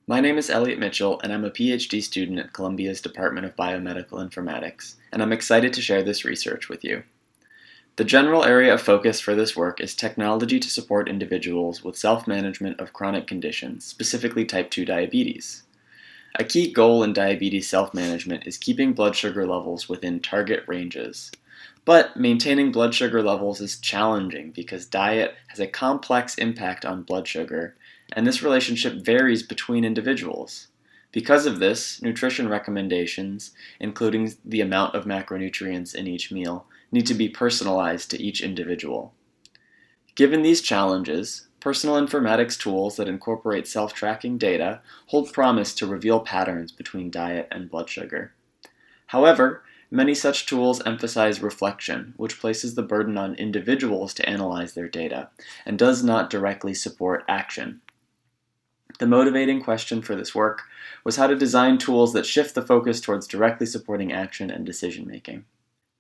My name is Elliot Mitchell, and I'm a PhD student at Columbia's Department of Biomedical Informatics, and I'm excited to share this research with you. The general area of focus for this work is technology to support individuals with self-management of chronic conditions, specifically type 2 diabetes. A key goal in diabetes self-management is keeping blood sugar levels within target ranges. But maintaining blood sugar levels is challenging because diet has a complex impact on blood sugar, and this relationship varies between individuals. Because of this, nutrition recommendations, including the amount of macronutrients in each meal, need to be personalized to each individual. Given these challenges, personal informatics tools that incorporate self-tracking data hold promise to reveal patterns between diet and blood sugar. However, many such tools emphasize reflection, which places the burden on individuals to analyze their data, and does not directly support action. The motivating question for this work was how to design tools that shift the focus towards directly supporting action and decision-making.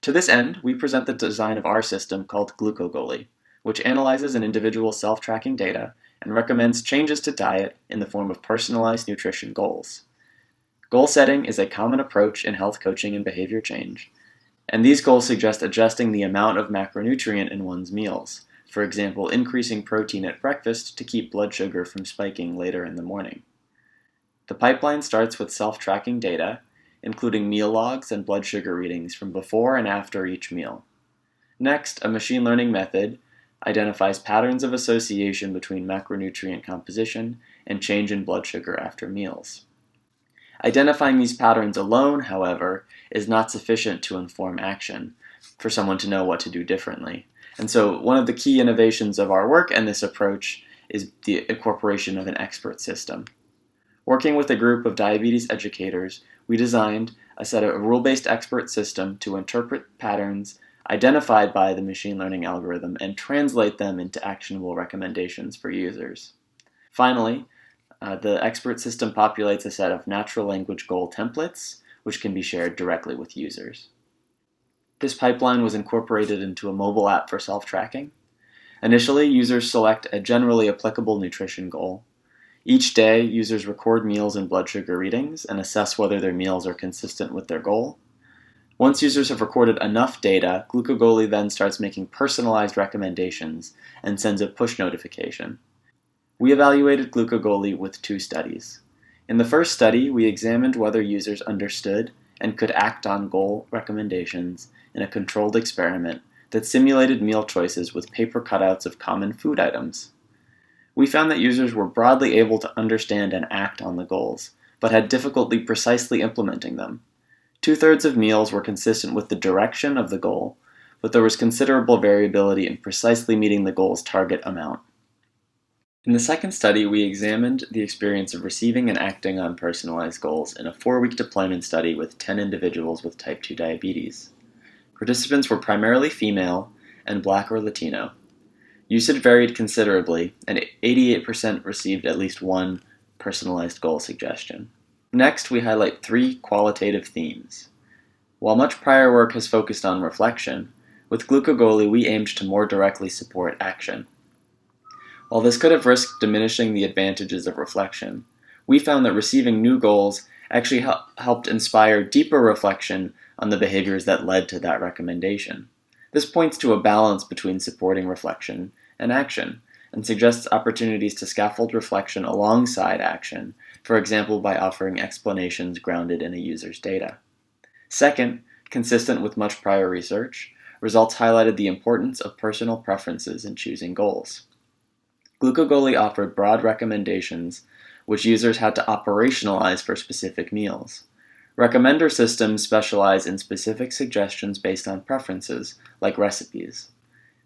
To this end, we present the design of our system called GlucoGoalie, which analyzes an individual's self-tracking data and recommends changes to diet in the form of personalized nutrition goals. Goal setting is a common approach in health coaching and behavior change, and these goals suggest adjusting the amount of macronutrient in one's meals, for example, increasing protein at breakfast to keep blood sugar from spiking later in the morning. The pipeline starts with self-tracking data, including meal logs and blood sugar readings from before and after each meal. Next, a machine learning method identifies patterns of association between macronutrient composition and change in blood sugar after meals. Identifying these patterns alone, however, is not sufficient to inform action for someone to know what to do differently. And so one of the key innovations of our work and this approach is the incorporation of an expert system. Working with a group of diabetes educators, we designed a set of rule-based expert system to interpret patterns identified by the machine learning algorithm and translate them into actionable recommendations for users. Finally, the expert system populates a set of natural language goal templates, which can be shared directly with users. This pipeline was incorporated into a mobile app for self-tracking. Initially, users select a generally applicable nutrition goal. Each day, users record meals and blood sugar readings and assess whether their meals are consistent with their goal. Once users have recorded enough data, GlucoGoalie then starts making personalized recommendations and sends a push notification. We evaluated GlucoGoalie with 2 studies. In the first study, we examined whether users understood and could act on goal recommendations in a controlled experiment that simulated meal choices with paper cutouts of common food items. We found that users were broadly able to understand and act on the goals, but had difficulty precisely implementing them. 2/3 of meals were consistent with the direction of the goal, but there was considerable variability in precisely meeting the goal's target amount. In the second study, we examined the experience of receiving and acting on personalized goals in a 4-week deployment study with 10 individuals with type 2 diabetes. Participants were primarily female and Black or Latino. Usage varied considerably, and 88% received at least one personalized goal suggestion. Next, we highlight 3 qualitative themes. While much prior work has focused on reflection, with GlucoGoalie we aimed to more directly support action. While this could have risked diminishing the advantages of reflection, we found that receiving new goals actually helped inspire deeper reflection on the behaviors that led to that recommendation. This points to a balance between supporting reflection and action, and suggests opportunities to scaffold reflection alongside action, for example by offering explanations grounded in a user's data. Second, consistent with much prior research, results highlighted the importance of personal preferences in choosing goals. GlucoGoalie offered broad recommendations which users had to operationalize for specific meals. Recommender systems specialize in specific suggestions based on preferences, like recipes.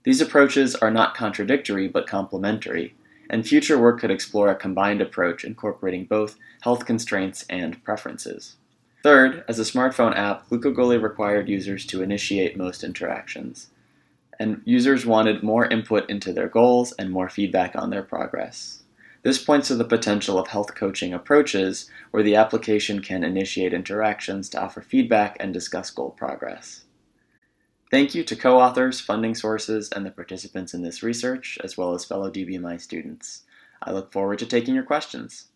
These approaches are not contradictory but complementary, and future work could explore a combined approach incorporating both health constraints and preferences. Third, as a smartphone app, GlucoGoalie required users to initiate most interactions, and users wanted more input into their goals and more feedback on their progress. This points to the potential of health coaching approaches where the application can initiate interactions to offer feedback and discuss goal progress. Thank you to co-authors, funding sources, and the participants in this research, as well as fellow DBMI students. I look forward to taking your questions.